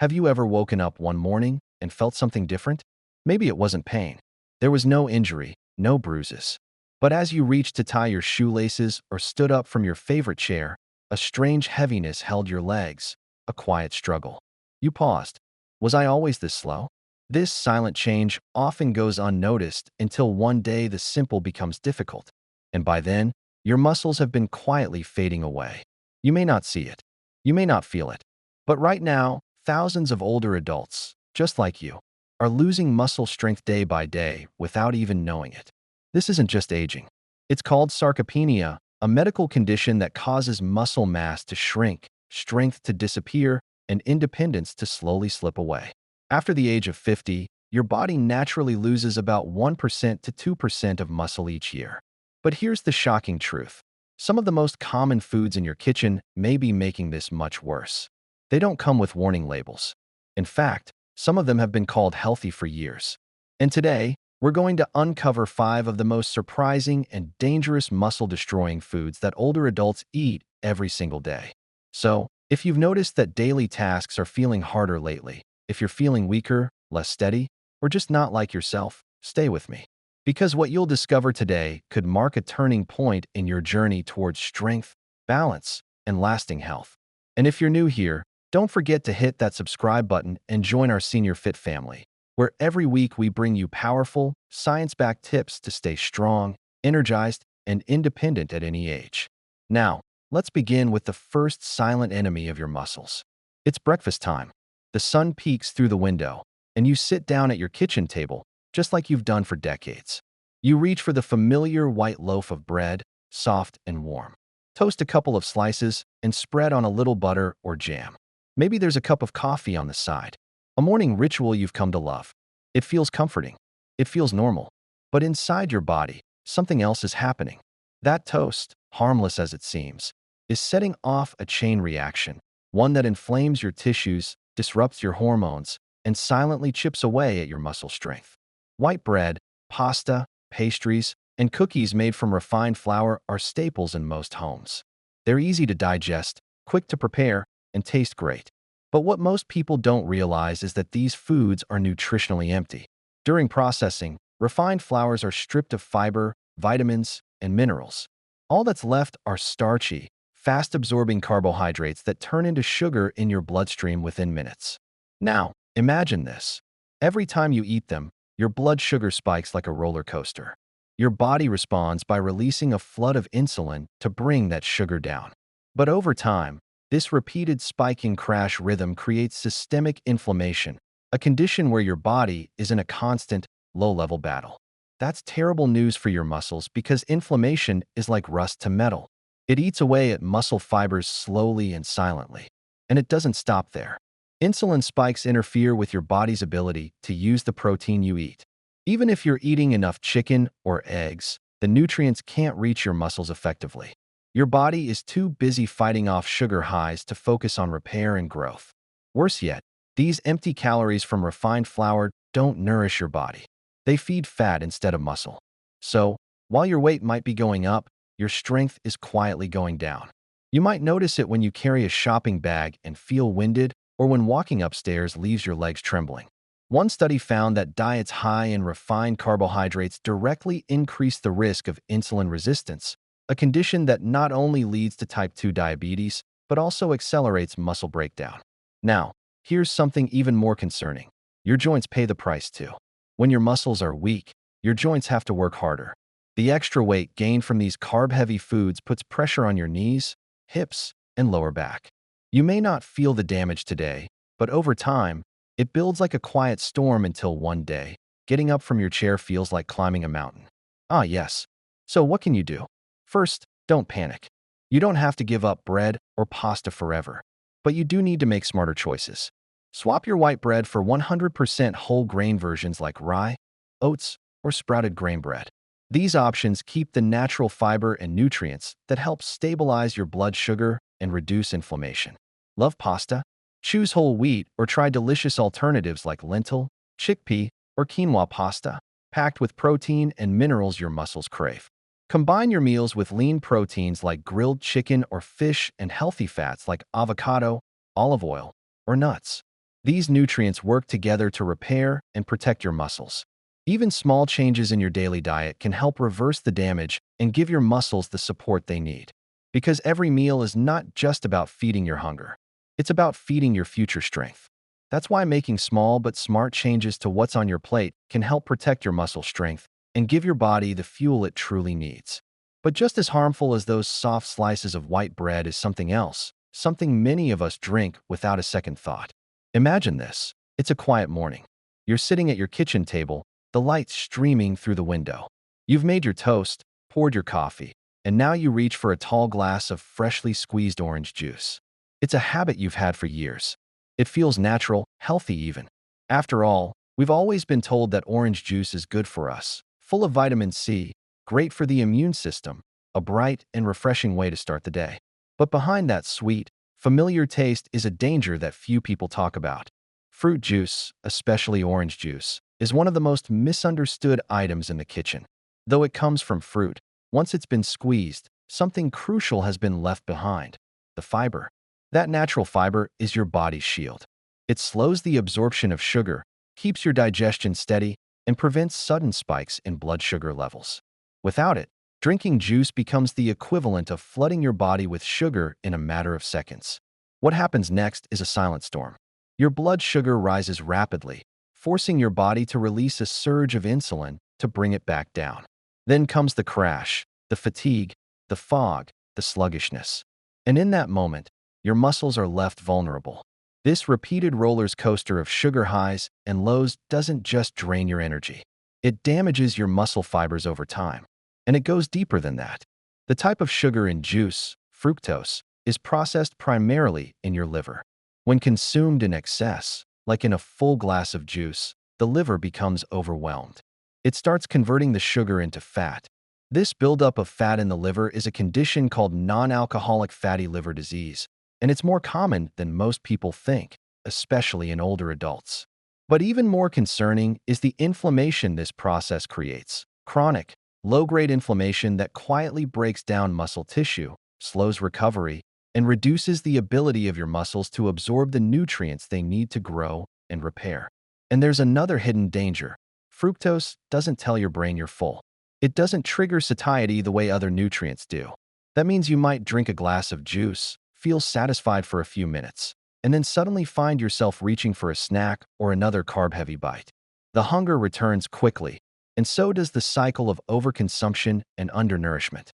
Have you ever woken up one morning and felt something different? Maybe it wasn't pain. There was no injury, no bruises. But as you reached to tie your shoelaces or stood up from your favorite chair, a strange heaviness held your legs, a quiet struggle. You paused. Was I always this slow? This silent change often goes unnoticed until one day the simple becomes difficult. And by then, your muscles have been quietly fading away. You may not see it. You may not feel it. But right now, thousands of older adults, just like you, are losing muscle strength day by day without even knowing it. This isn't just aging. It's called sarcopenia, a medical condition that causes muscle mass to shrink, strength to disappear, and independence to slowly slip away. After the age of 50, your body naturally loses about 1% to 2% of muscle each year. But here's the shocking truth. Some of the most common foods in your kitchen may be making this much worse. They don't come with warning labels. In fact, some of them have been called healthy for years. And today, we're going to uncover 5 of the most surprising and dangerous muscle-destroying foods that older adults eat every single day. So, if you've noticed that daily tasks are feeling harder lately, if you're feeling weaker, less steady, or just not like yourself, stay with me. Because what you'll discover today could mark a turning point in your journey towards strength, balance, and lasting health. And if you're new here, don't forget to hit that subscribe button and join our Senior Fit family, where every week we bring you powerful, science-backed tips to stay strong, energized, and independent at any age. Now, let's begin with the first silent enemy of your muscles. It's breakfast time. The sun peeks through the window, and you sit down at your kitchen table, just like you've done for decades. You reach for the familiar white loaf of bread, soft and warm. Toast a couple of slices and spread on a little butter or jam. Maybe there's a cup of coffee on the side. A morning ritual you've come to love. It feels comforting. It feels normal. But inside your body, something else is happening. That toast, harmless as it seems, is setting off a chain reaction, one that inflames your tissues, disrupts your hormones, and silently chips away at your muscle strength. White bread, pasta, pastries, and cookies made from refined flour are staples in most homes. They're easy to digest, quick to prepare, and taste great. But what most people don't realize is that these foods are nutritionally empty. During processing, refined flours are stripped of fiber, vitamins, and minerals. All that's left are starchy, fast-absorbing carbohydrates that turn into sugar in your bloodstream within minutes. Now, imagine this. Every time you eat them, your blood sugar spikes like a roller coaster. Your body responds by releasing a flood of insulin to bring that sugar down. But over time, this repeated spiking crash rhythm creates systemic inflammation, a condition where your body is in a constant, low-level battle. That's terrible news for your muscles because inflammation is like rust to metal. It eats away at muscle fibers slowly and silently. And it doesn't stop there. Insulin spikes interfere with your body's ability to use the protein you eat. Even if you're eating enough chicken or eggs, the nutrients can't reach your muscles effectively. Your body is too busy fighting off sugar highs to focus on repair and growth. Worse yet, these empty calories from refined flour don't nourish your body. They feed fat instead of muscle. So, while your weight might be going up, your strength is quietly going down. You might notice it when you carry a shopping bag and feel winded, or when walking upstairs leaves your legs trembling. One study found that diets high in refined carbohydrates directly increase the risk of insulin resistance, a condition that not only leads to type 2 diabetes, but also accelerates muscle breakdown. Now, here's something even more concerning. Your joints pay the price too. When your muscles are weak, your joints have to work harder. The extra weight gained from these carb-heavy foods puts pressure on your knees, hips, and lower back. You may not feel the damage today, but over time, it builds like a quiet storm until one day, getting up from your chair feels like climbing a mountain. Ah, yes. So what can you do? First, don't panic. You don't have to give up bread or pasta forever, but you do need to make smarter choices. Swap your white bread for 100% whole grain versions like rye, oats, or sprouted grain bread. These options keep the natural fiber and nutrients that help stabilize your blood sugar and reduce inflammation. Love pasta? Choose whole wheat or try delicious alternatives like lentil, chickpea, or quinoa pasta, packed with protein and minerals your muscles crave. Combine your meals with lean proteins like grilled chicken or fish and healthy fats like avocado, olive oil, or nuts. These nutrients work together to repair and protect your muscles. Even small changes in your daily diet can help reverse the damage and give your muscles the support they need. Because every meal is not just about feeding your hunger. It's about feeding your future strength. That's why making small but smart changes to what's on your plate can help protect your muscle strength and give your body the fuel it truly needs. But just as harmful as those soft slices of white bread is something else, something many of us drink without a second thought. Imagine this. It's a quiet morning. You're sitting at your kitchen table, the light streaming through the window. You've made your toast, poured your coffee, and now you reach for a tall glass of freshly squeezed orange juice. It's a habit you've had for years. It feels natural, healthy even. After all, we've always been told that orange juice is good for us, full of vitamin C, great for the immune system, a bright and refreshing way to start the day. But behind that sweet, familiar taste is a danger that few people talk about. Fruit juice, especially orange juice, is one of the most misunderstood items in the kitchen. Though it comes from fruit, once it's been squeezed, something crucial has been left behind: the fiber. That natural fiber is your body's shield. It slows the absorption of sugar, keeps your digestion steady, and prevents sudden spikes in blood sugar levels. Without it, drinking juice becomes the equivalent of flooding your body with sugar in a matter of seconds. What happens next is a silent storm. Your blood sugar rises rapidly, forcing your body to release a surge of insulin to bring it back down. Then comes the crash, the fatigue, the fog, the sluggishness. And in that moment, your muscles are left vulnerable. This repeated roller coaster of sugar highs and lows doesn't just drain your energy. It damages your muscle fibers over time. And it goes deeper than that. The type of sugar in juice, fructose, is processed primarily in your liver. When consumed in excess, like in a full glass of juice, the liver becomes overwhelmed. It starts converting the sugar into fat. This buildup of fat in the liver is a condition called non-alcoholic fatty liver disease, and it's more common than most people think, especially in older adults. But even more concerning is the inflammation this process creates: chronic, low-grade inflammation that quietly breaks down muscle tissue, slows recovery, and reduces the ability of your muscles to absorb the nutrients they need to grow and repair. And there's another hidden danger. Fructose doesn't tell your brain you're full. It doesn't trigger satiety the way other nutrients do. That means you might drink a glass of juice, feel satisfied for a few minutes, and then suddenly find yourself reaching for a snack or another carb-heavy bite. The hunger returns quickly, and so does the cycle of overconsumption and undernourishment.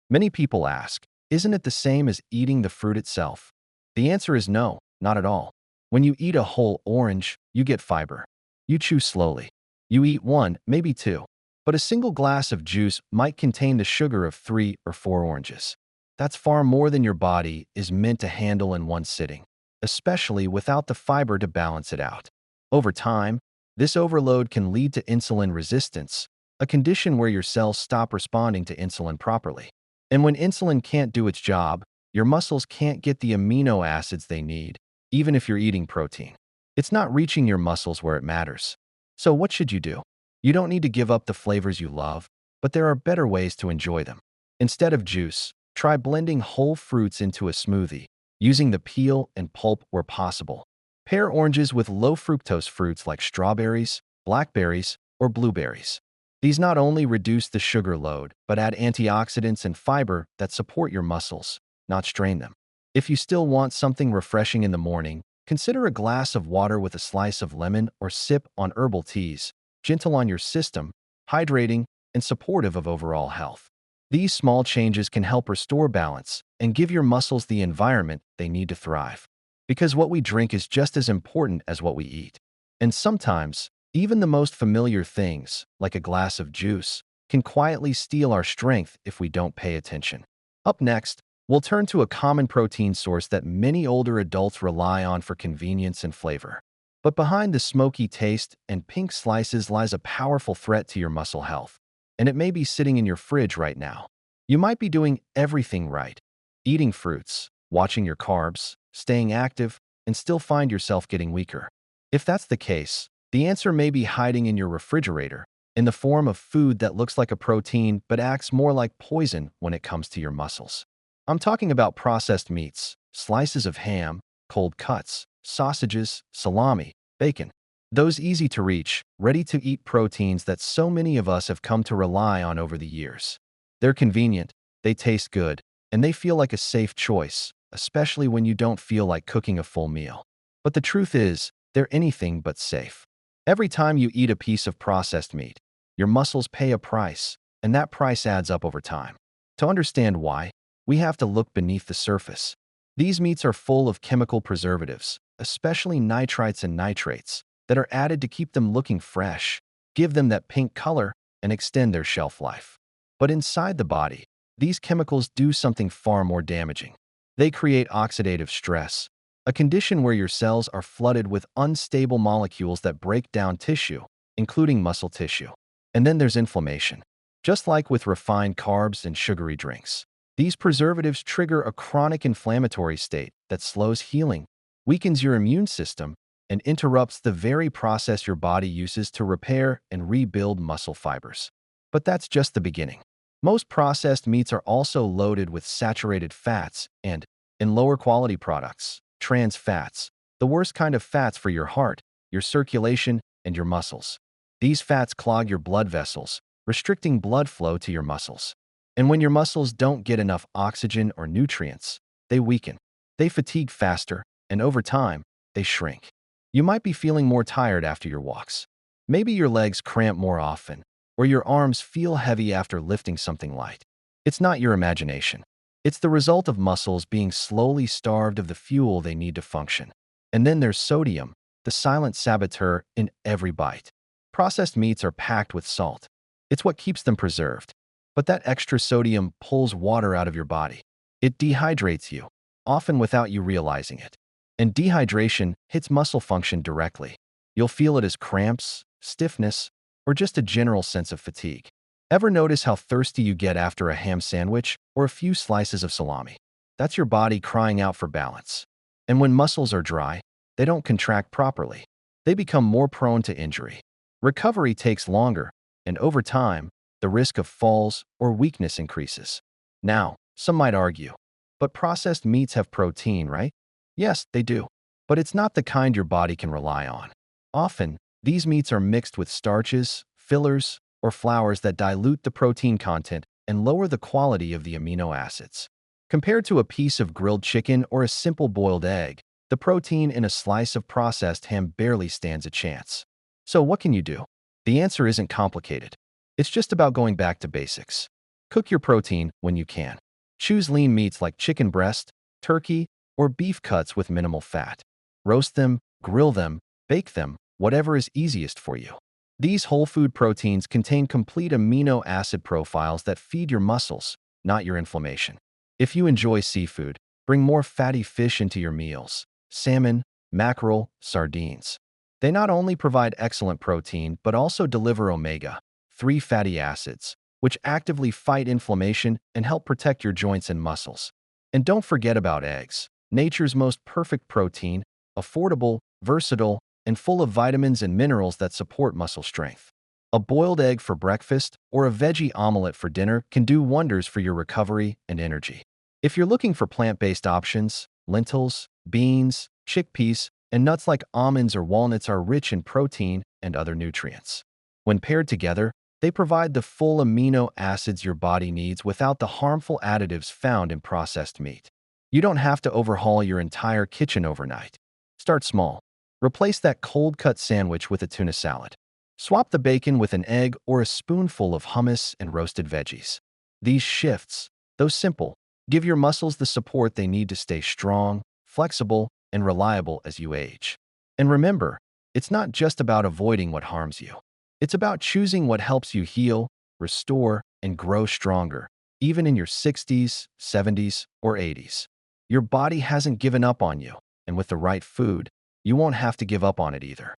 Many people ask, isn't it the same as eating the fruit itself? The answer is no, not at all. When you eat a whole orange, you get fiber. You chew slowly. You eat one, maybe two. But a single glass of juice might contain the sugar of 3 or 4 oranges. That's far more than your body is meant to handle in one sitting, especially without the fiber to balance it out. Over time, this overload can lead to insulin resistance, a condition where your cells stop responding to insulin properly. And when insulin can't do its job, your muscles can't get the amino acids they need, even if you're eating protein. It's not reaching your muscles where it matters. So what should you do? You don't need to give up the flavors you love, but there are better ways to enjoy them. Instead of juice, try blending whole fruits into a smoothie, using the peel and pulp where possible. Pair oranges with low fructose fruits like strawberries, blackberries, or blueberries. These not only reduce the sugar load, but add antioxidants and fiber that support your muscles, not strain them. If you still want something refreshing in the morning, consider a glass of water with a slice of lemon or sip on herbal teas, gentle on your system, hydrating, and supportive of overall health. These small changes can help restore balance and give your muscles the environment they need to thrive. Because what we drink is just as important as what we eat. And sometimes, even the most familiar things, like a glass of juice, can quietly steal our strength if we don't pay attention. Up next, we'll turn to a common protein source that many older adults rely on for convenience and flavor. But behind the smoky taste and pink slices lies a powerful threat to your muscle health. And it may be sitting in your fridge right now. You might be doing everything right, eating fruits, watching your carbs, staying active, and still find yourself getting weaker. If that's the case, the answer may be hiding in your refrigerator, in the form of food that looks like a protein but acts more like poison when it comes to your muscles. I'm talking about processed meats, slices of ham, cold cuts, sausages, salami, bacon. Those easy-to-reach, ready-to-eat proteins that so many of us have come to rely on over the years. They're convenient, they taste good, and they feel like a safe choice, especially when you don't feel like cooking a full meal. But the truth is, they're anything but safe. Every time you eat a piece of processed meat, your muscles pay a price, and that price adds up over time. To understand why, we have to look beneath the surface. These meats are full of chemical preservatives, especially nitrites and nitrates, that are added to keep them looking fresh, give them that pink color, and extend their shelf life. But inside the body, these chemicals do something far more damaging. They create oxidative stress, a condition where your cells are flooded with unstable molecules that break down tissue, including muscle tissue. And then there's inflammation. Just like with refined carbs and sugary drinks, these preservatives trigger a chronic inflammatory state that slows healing, weakens your immune system, and interrupts the very process your body uses to repair and rebuild muscle fibers. But that's just the beginning. Most processed meats are also loaded with saturated fats and, in lower quality products, trans fats, the worst kind of fats for your heart, your circulation, and your muscles. These fats clog your blood vessels, restricting blood flow to your muscles. And when your muscles don't get enough oxygen or nutrients, they weaken. They fatigue faster, and over time, they shrink. You might be feeling more tired after your walks. Maybe your legs cramp more often, or your arms feel heavy after lifting something light. It's not your imagination. It's the result of muscles being slowly starved of the fuel they need to function. And then there's sodium, the silent saboteur in every bite. Processed meats are packed with salt. It's what keeps them preserved. But that extra sodium pulls water out of your body. It dehydrates you, often without you realizing it. And dehydration hits muscle function directly. You'll feel it as cramps, stiffness, or just a general sense of fatigue. Ever notice how thirsty you get after a ham sandwich or a few slices of salami? That's your body crying out for balance. And when muscles are dry, they don't contract properly. They become more prone to injury. Recovery takes longer, and over time, the risk of falls or weakness increases. Now, some might argue, but processed meats have protein, right? Yes, they do. But it's not the kind your body can rely on. Often, these meats are mixed with starches, fillers, or flours that dilute the protein content and lower the quality of the amino acids. Compared to a piece of grilled chicken or a simple boiled egg, the protein in a slice of processed ham barely stands a chance. So what can you do? The answer isn't complicated. It's just about going back to basics. Cook your protein when you can. Choose lean meats like chicken breast, turkey, or beef cuts with minimal fat. Roast them, grill them, bake them, whatever is easiest for you. These whole food proteins contain complete amino acid profiles that feed your muscles, not your inflammation. If you enjoy seafood, bring more fatty fish into your meals. Salmon, mackerel, sardines. They not only provide excellent protein, but also deliver omega-3 fatty acids, which actively fight inflammation and help protect your joints and muscles. And don't forget about eggs, nature's most perfect protein, affordable, versatile, and full of vitamins and minerals that support muscle strength. A boiled egg for breakfast or a veggie omelet for dinner can do wonders for your recovery and energy. If you're looking for plant-based options, lentils, beans, chickpeas, and nuts like almonds or walnuts are rich in protein and other nutrients. When paired together, they provide the full amino acids your body needs without the harmful additives found in processed meat. You don't have to overhaul your entire kitchen overnight. Start small. Replace that cold-cut sandwich with a tuna salad. Swap the bacon with an egg or a spoonful of hummus and roasted veggies. These shifts, though simple, give your muscles the support they need to stay strong, flexible, and reliable as you age. And remember, it's not just about avoiding what harms you. It's about choosing what helps you heal, restore, and grow stronger, even in your 60s, 70s, or 80s. Your body hasn't given up on you, and with the right food, you won't have to give up on it either.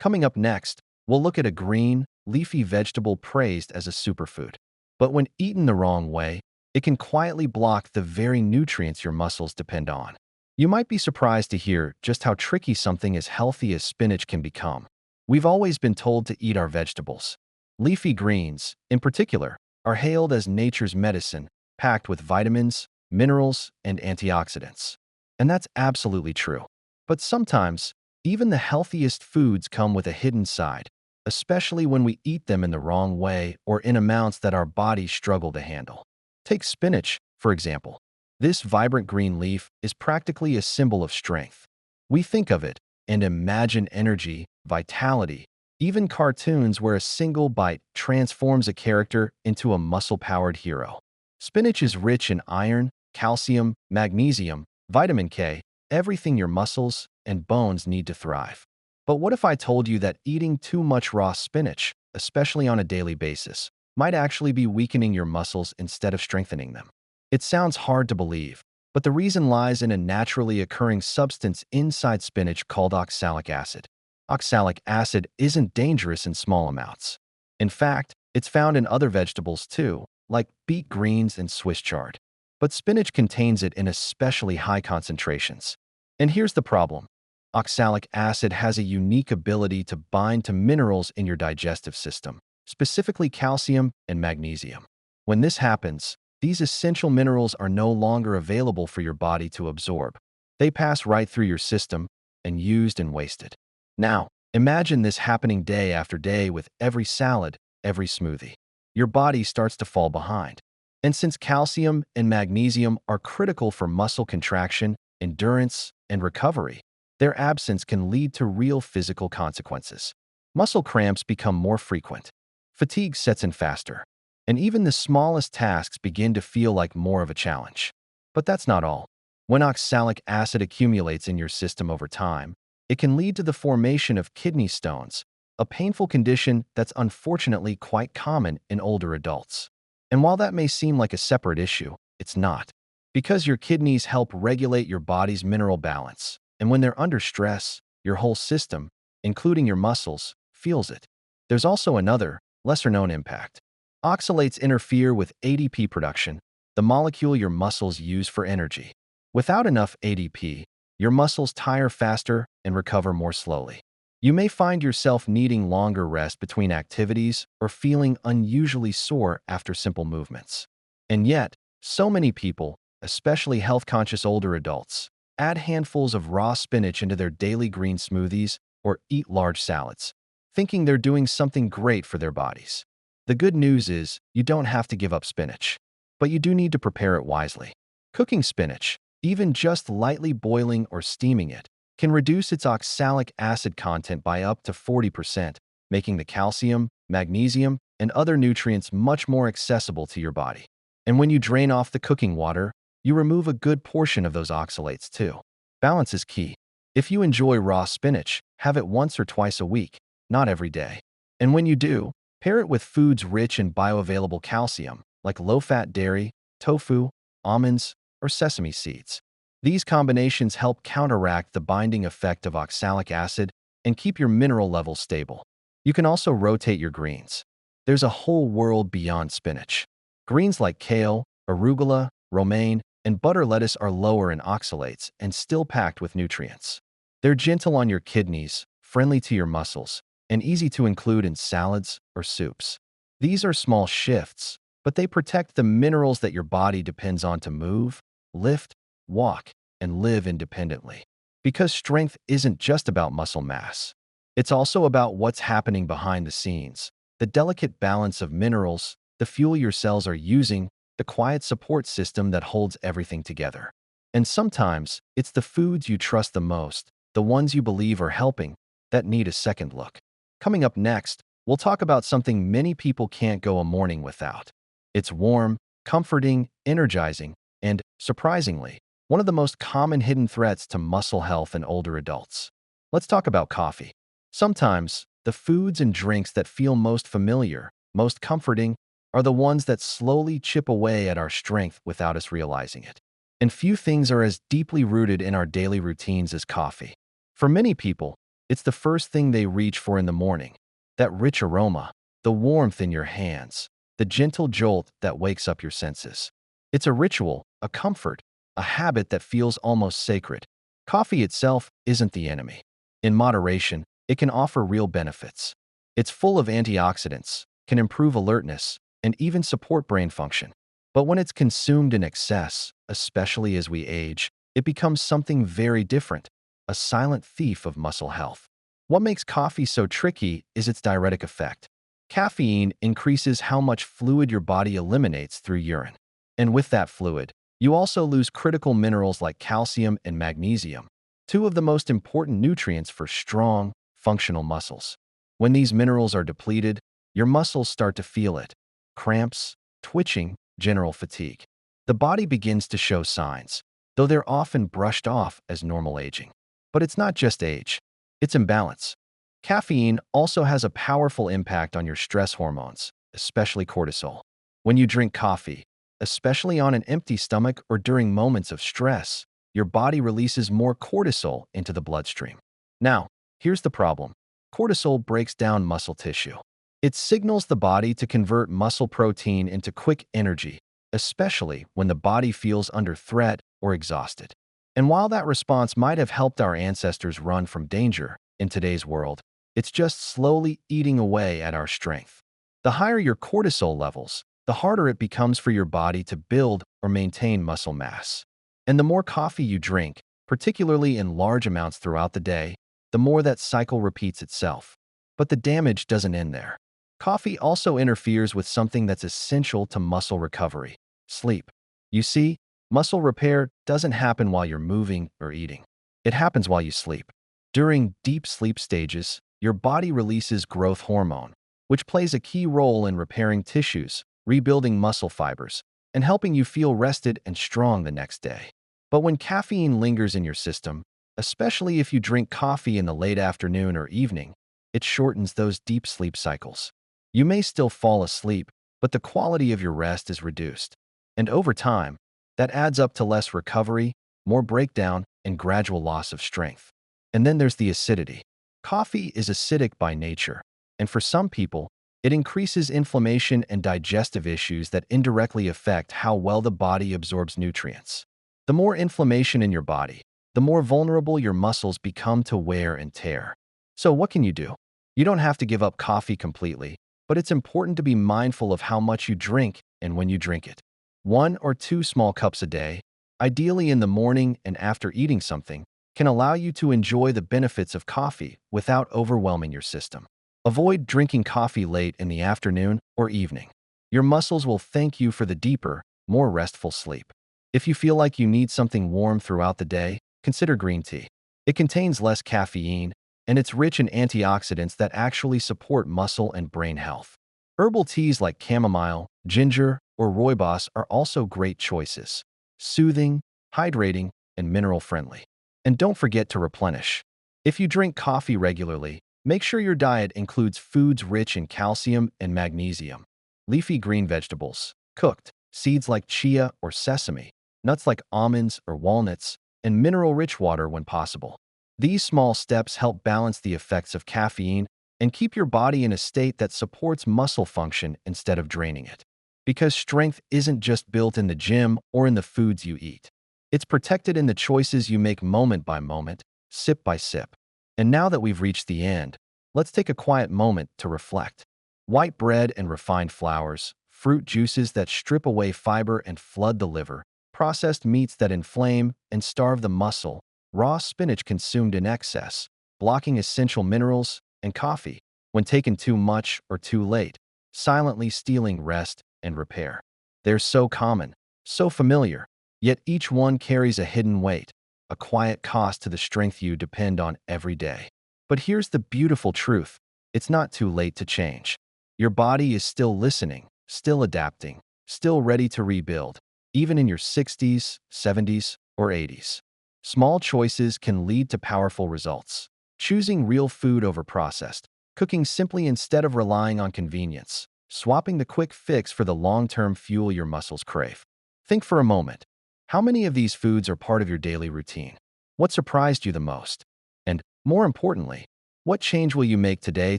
Coming up next, we'll look at a green, leafy vegetable praised as a superfood. But when eaten the wrong way, it can quietly block the very nutrients your muscles depend on. You might be surprised to hear just how tricky something as healthy as spinach can become. We've always been told to eat our vegetables. Leafy greens, in particular, are hailed as nature's medicine, packed with vitamins, minerals, and antioxidants. And that's absolutely true. But sometimes, even the healthiest foods come with a hidden side, especially when we eat them in the wrong way or in amounts that our bodies struggle to handle. Take spinach, for example. This vibrant green leaf is practically a symbol of strength. We think of it and imagine energy, vitality, even cartoons where a single bite transforms a character into a muscle-powered hero. Spinach is rich in iron, calcium, magnesium, vitamin K, everything your muscles and bones need to thrive. But what if I told you that eating too much raw spinach, especially on a daily basis, might actually be weakening your muscles instead of strengthening them? It sounds hard to believe, but the reason lies in a naturally occurring substance inside spinach called oxalic acid. Oxalic acid isn't dangerous in small amounts. In fact, it's found in other vegetables too, like beet greens and Swiss chard. But spinach contains it in especially high concentrations. And here's the problem. Oxalic acid has a unique ability to bind to minerals in your digestive system, specifically calcium and magnesium. When this happens, these essential minerals are no longer available for your body to absorb. They pass right through your system and used and wasted. Now, imagine this happening day after day with every salad, every smoothie. Your body starts to fall behind. And since calcium and magnesium are critical for muscle contraction, endurance, and recovery, their absence can lead to real physical consequences. Muscle cramps become more frequent. Fatigue sets in faster. And even the smallest tasks begin to feel like more of a challenge. But that's not all. When oxalic acid accumulates in your system over time, it can lead to the formation of kidney stones, a painful condition that's unfortunately quite common in older adults. And while that may seem like a separate issue, it's not. Because your kidneys help regulate your body's mineral balance, and when they're under stress, your whole system, including your muscles, feels it. There's also another, lesser-known impact. Oxalates interfere with ADP production, the molecule your muscles use for energy. Without enough ADP, your muscles tire faster and recover more slowly. You may find yourself needing longer rest between activities or feeling unusually sore after simple movements. And yet, so many people, especially health-conscious older adults, add handfuls of raw spinach into their daily green smoothies or eat large salads, thinking they're doing something great for their bodies. The good news is you don't have to give up spinach, but you do need to prepare it wisely. Cooking spinach, even just lightly boiling or steaming it, can reduce its oxalic acid content by up to 40%, making the calcium, magnesium, and other nutrients much more accessible to your body. And when you drain off the cooking water, you remove a good portion of those oxalates too. Balance is key. If you enjoy raw spinach, have it once or twice a week, not every day. And when you do, pair it with foods rich in bioavailable calcium, like low-fat dairy, tofu, almonds, or sesame seeds. These combinations help counteract the binding effect of oxalic acid and keep your mineral levels stable. You can also rotate your greens. There's a whole world beyond spinach. Greens like kale, arugula, romaine, and butter lettuce are lower in oxalates and still packed with nutrients. They're gentle on your kidneys, friendly to your muscles, and easy to include in salads or soups. These are small shifts, but they protect the minerals that your body depends on to move, lift, walk, and live independently. Because strength isn't just about muscle mass. It's also about what's happening behind the scenes, the delicate balance of minerals, the fuel your cells are using, the quiet support system that holds everything together. And sometimes, it's the foods you trust the most, the ones you believe are helping, that need a second look. Coming up next, we'll talk about something many people can't go a morning without. It's warm, comforting, energizing, and, surprisingly, one of the most common hidden threats to muscle health in older adults. Let's talk about coffee. Sometimes, the foods and drinks that feel most familiar, most comforting, are the ones that slowly chip away at our strength without us realizing it. And few things are as deeply rooted in our daily routines as coffee. For many people, it's the first thing they reach for in the morning. That rich aroma, the warmth in your hands, the gentle jolt that wakes up your senses. It's a ritual, a comfort, a habit that feels almost sacred. Coffee itself isn't the enemy. In moderation, it can offer real benefits. It's full of antioxidants, can improve alertness, and even support brain function. But when it's consumed in excess, especially as we age, it becomes something very different, a silent thief of muscle health. What makes coffee so tricky is its diuretic effect. Caffeine increases how much fluid your body eliminates through urine. And with that fluid, you also lose critical minerals like calcium and magnesium, two of the most important nutrients for strong, functional muscles. When these minerals are depleted, your muscles start to feel it. Cramps, twitching, general fatigue. The body begins to show signs, though they're often brushed off as normal aging. But it's not just age, it's imbalance. Caffeine also has a powerful impact on your stress hormones, especially cortisol. When you drink coffee, especially on an empty stomach or during moments of stress, your body releases more cortisol into the bloodstream. Now, here's the problem. Cortisol breaks down muscle tissue. It signals the body to convert muscle protein into quick energy, especially when the body feels under threat or exhausted. And while that response might have helped our ancestors run from danger in today's world, it's just slowly eating away at our strength. The higher your cortisol levels, the harder it becomes for your body to build or maintain muscle mass. And the more coffee you drink, particularly in large amounts throughout the day, the more that cycle repeats itself. But the damage doesn't end there. Coffee also interferes with something that's essential to muscle recovery: sleep. You see, muscle repair doesn't happen while you're moving or eating. It happens while you sleep. During deep sleep stages, your body releases growth hormone, which plays a key role in repairing tissues, rebuilding muscle fibers, and helping you feel rested and strong the next day. But when caffeine lingers in your system, especially if you drink coffee in the late afternoon or evening, it shortens those deep sleep cycles. You may still fall asleep, but the quality of your rest is reduced. And over time, that adds up to less recovery, more breakdown, and gradual loss of strength. And then there's the acidity. Coffee is acidic by nature, and for some people, it increases inflammation and digestive issues that indirectly affect how well the body absorbs nutrients. The more inflammation in your body, the more vulnerable your muscles become to wear and tear. So what can you do? You don't have to give up coffee completely, but it's important to be mindful of how much you drink and when you drink it. 1 or 2 small cups a day, ideally in the morning and after eating something, can allow you to enjoy the benefits of coffee without overwhelming your system. Avoid drinking coffee late in the afternoon or evening. Your muscles will thank you for the deeper, more restful sleep. If you feel like you need something warm throughout the day, consider green tea. It contains less caffeine, and it's rich in antioxidants that actually support muscle and brain health. Herbal teas like chamomile, ginger, or rooibos are also great choices. Soothing, hydrating, and mineral-friendly. And don't forget to replenish. If you drink coffee regularly, make sure your diet includes foods rich in calcium and magnesium. Leafy green vegetables, cooked, seeds like chia or sesame, nuts like almonds or walnuts, and mineral-rich water when possible. These small steps help balance the effects of caffeine and keep your body in a state that supports muscle function instead of draining it. Because strength isn't just built in the gym or in the foods you eat. It's protected in the choices you make moment by moment, sip by sip. And now that we've reached the end, let's take a quiet moment to reflect. White bread and refined flours, fruit juices that strip away fiber and flood the liver, processed meats that inflame and starve the muscle, raw spinach consumed in excess, blocking essential minerals, and coffee, when taken too much or too late, silently stealing rest and repair. They're so common, so familiar, yet each one carries a hidden weight, a quiet cost to the strength you depend on every day. But here's the beautiful truth. It's not too late to change. Your body is still listening, still adapting, still ready to rebuild, even in your 60s, 70s, or 80s. Small choices can lead to powerful results. Choosing real food over processed, cooking simply instead of relying on convenience, swapping the quick fix for the long-term fuel your muscles crave. Think for a moment. How many of these foods are part of your daily routine? What surprised you the most? And, more importantly, what change will you make today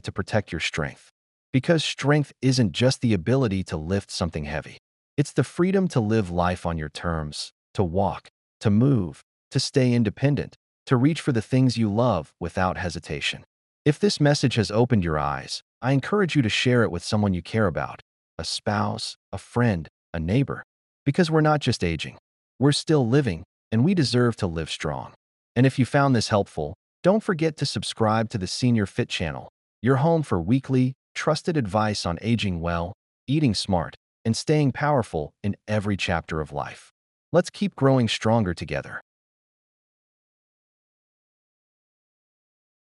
to protect your strength? Because strength isn't just the ability to lift something heavy. It's the freedom to live life on your terms, to walk, to move, to stay independent, to reach for the things you love without hesitation. If this message has opened your eyes, I encourage you to share it with someone you care about, a spouse, a friend, a neighbor. Because we're not just aging. We're still living, and we deserve to live strong. And if you found this helpful, don't forget to subscribe to the Senior Fit channel, your home for weekly, trusted advice on aging well, eating smart, and staying powerful in every chapter of life. Let's keep growing stronger together.